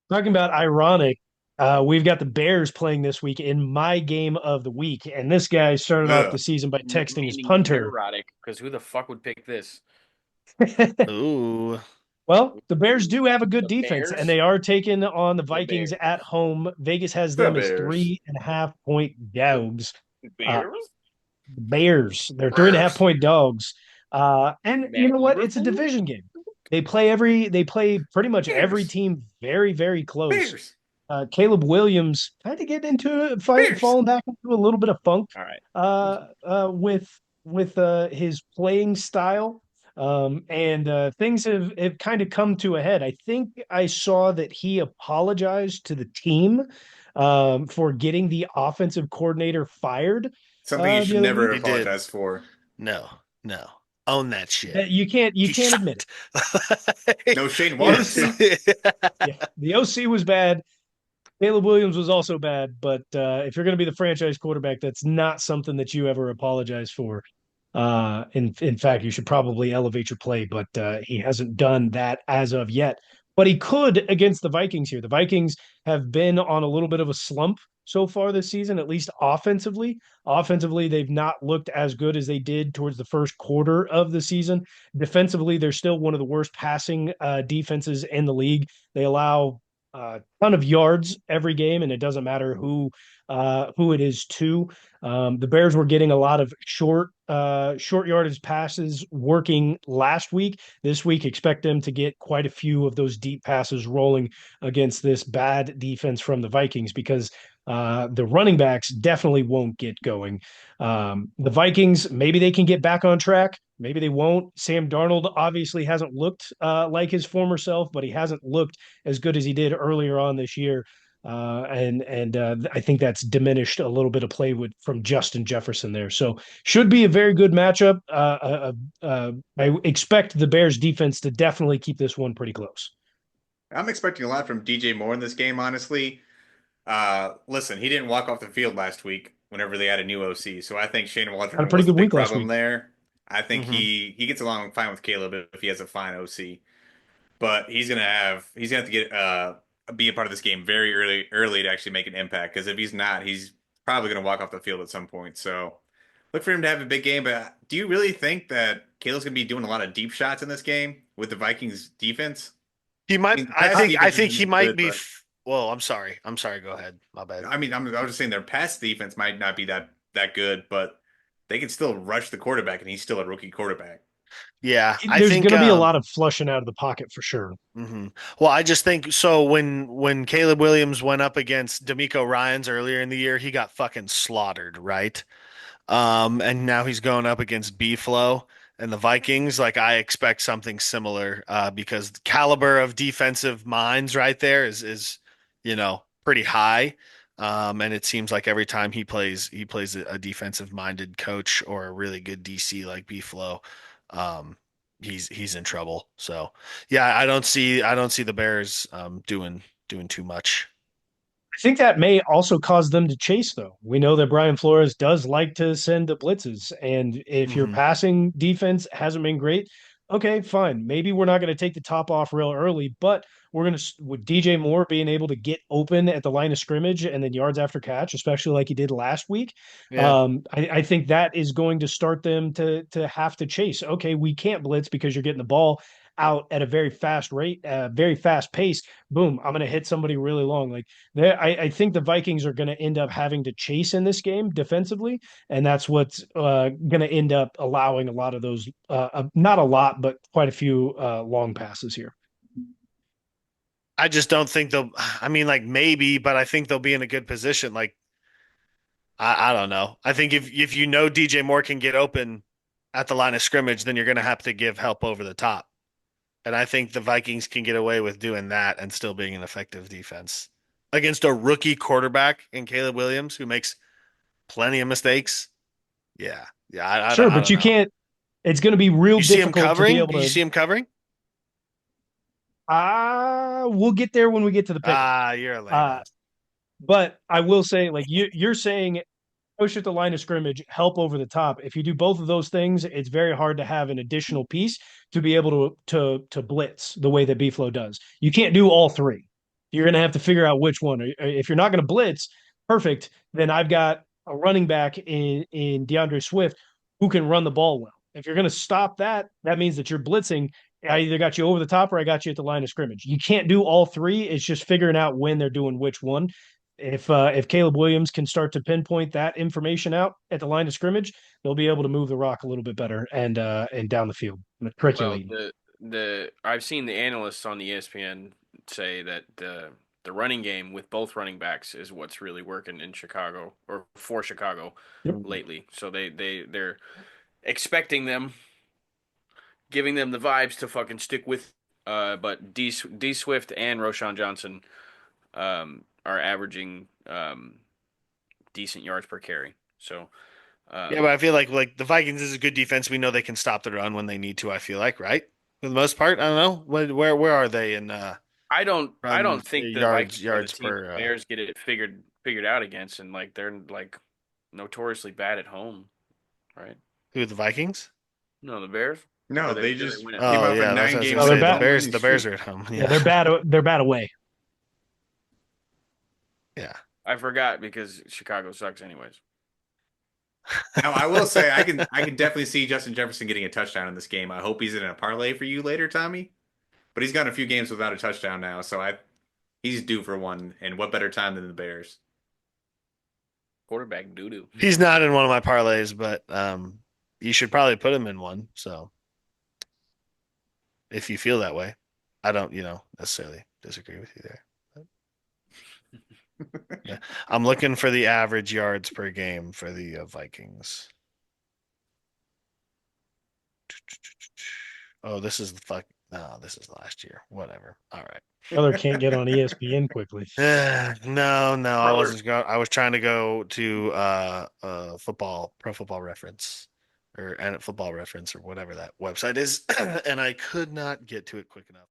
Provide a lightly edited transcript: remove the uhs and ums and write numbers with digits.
Talking about ironic, we've got the Bears playing this week in my game of the week, and this guy started off the Ugh. season by texting his Meaning punter. neurotic, because who the fuck would pick this? Ooh. Well, the Bears do have a good The defense, and Bears? they are taking on the The Vikings at Bears. home. Vegas has The them as Bears. 3.5 point The dogs. Uh, Bears? the Bears, they're three and a half Bears. point dogs. And you Matt know what? It's a Eberflus? division game. They play pretty much every Bears. team very, very close. Bears. Caleb Williams kind of getting into a fight, Bears. falling back into a little bit of funk All right. with his playing style. And things have kind of come to a head. I think I saw that he apologized to the team for getting the offensive coordinator fired Something you the should other never week. He did. apologize for. No, no. Own that shit. That you He can't admit it. shot. No Shane The Waldron OC, stuff. yeah, the OC was bad. Caleb Williams was also bad, but if you're going to be the franchise quarterback, that's not something that you ever apologize for. In fact, you should probably elevate your play, but he hasn't done that as of yet. But he could against the Vikings here. The Vikings have been on a little bit of a slump so far this season, at least offensively. Offensively, they've not looked as good as they did towards the first quarter of the season. Defensively, they're still one of the worst passing defenses in the league. They allow a ton of yards every game, and it doesn't matter who it is to. The Bears were getting a lot of short yardage passes working last week. This week, expect them to get quite a few of those deep passes rolling against this bad defense from the Vikings because the running backs definitely won't get going. The Vikings, maybe they can get back on track. Maybe they won't. Sam Darnold obviously hasn't looked like his former self, but he hasn't looked as good as he did earlier on this year. And I think that's diminished a little bit of play with from Justin Jefferson there. So should be a very good matchup. I expect the Bears defense to definitely keep this one pretty close. I'm expecting a lot from DJ Moore in this game, honestly. Listen, he didn't walk off the field last week whenever they had a new OC, so I think Shane Had a Waldron pretty was the good big week last problem week. there. I think hmm he gets along fine with Caleb if he has a fine OC, but he's gonna have to get be a part of this game very early to actually make an impact. Because if he's not, he's probably gonna walk off the field at some point. So look for him to have a big game. But do you really think that Caleb's gonna be doing a lot of deep shots in this game with the Vikings defense? He I might. mean, the I pass think. I defense think he isn't might good, be. but Well, I'm sorry. I'm sorry. Go ahead. My bad. I was just saying their pass defense might not be that good, but they can still rush the quarterback, and he's still a rookie quarterback. Yeah, I There's think. going to be a lot of flushing out of the pocket for sure. Well, I just think so. When Caleb Williams went up against D'Amico Ryans earlier in the year, he got fucking slaughtered, right? And now he's going up against B-Flow and the Vikings. Like I expect something similar, because the caliber of defensive minds right there is pretty high. And it seems like every time he plays a defensive minded coach or a really good DC like B-Flow, um, he's in trouble. So yeah, I don't see the Bears doing too much. I think that may also cause them to chase, though. We know that Brian Flores does like to send the blitzes. And if your hmm passing defense hasn't been great, okay, fine. Maybe we're not going to take the top off real early, but we're going to, with DJ Moore being able to get open at the line of scrimmage and then yards after catch, especially like he did last week, Yeah. I think that is going to start them to have to chase. Okay, we can't blitz because you're getting the ball out at a very fast rate, very fast pace. Boom, I'm going to hit somebody really long. Like I think the Vikings are going to end up having to chase in this game defensively, and that's what's going to end up allowing a lot of those, not a lot, but quite a few long passes here. I just don't think they'll. I mean, like maybe, but I think they'll be in a good position. Like I don't know. I think if you know DJ Moore can get open at the line of scrimmage, then you're going to have to give help over the top. And I think the Vikings can get away with doing that and still being an effective defense against a rookie quarterback in Caleb Williams who makes plenty of mistakes. Yeah, yeah. Sure, I but don't you know. can't. It's going to be real You see him difficult to be covering? able You to. see him covering? We'll get there when we get to the pick 'em. Ah, you're a Uh, layman. but I will say, like you're saying, push at the line of scrimmage, help over the top. If you do both of those things, it's very hard to have an additional piece to be able to blitz the way that B-Flow does. You can't do all three. You're going to have to figure out which one. If you're not going to blitz, perfect. Then I've got a running back in DeAndre Swift who can run the ball well. If you're going to stop that, that means that you're blitzing. I either got you over the top or I got you at the line of scrimmage. You can't do all three. It's just figuring out when they're doing which one. If Caleb Williams can start to pinpoint that information out at the line of scrimmage, they'll be able to move the rock a little bit better and down the field, Well, matriculate. the I've seen the analysts on the ESPN say that the running game with both running backs is what's really working in Chicago or for Chicago Yep. lately. So they're expecting them, giving them the vibes to fucking stick with. But D Swift and Roshan Johnson are averaging decent yards per carry. So Yeah, but I feel like the Vikings is a good defense. We know they can stop the run when they need to, I feel like, right? For the most part, I don't know. Where are they in I run don't think the yards Vikings are the yards team per the Bears get it figured out against, and like they're like notoriously bad at home, right? who, the Vikings? No, the Bears. No, Or they did they just win at came home? Oh off a yeah, that's what I was nine-game gonna No, they're say. bad. winning The Bears streak. are at home. Yeah, Yeah. they're bad away. Yeah. I forgot because Chicago sucks anyways. Now, I will say I can definitely see Justin Jefferson getting a touchdown in this game. I hope he's in a parlay for you later, Tommy. But he's gone a few games without a touchdown now, so he's due for one. And what better time than the Bears? Quarterback doo doo. He's not in one of my parlays, but you should probably put him in one. So if you feel that way, I don't, necessarily disagree with you there. Yeah, I'm looking for the average yards per game for the Vikings. Oh, this is the fuck. No, this is last year. Whatever. All right. Brother can't get on ESPN quickly. No, I Brother. wasn't going. I was trying to go to Pro Football Reference, or and Football Reference, or whatever that website is, and I could not get to it quick enough.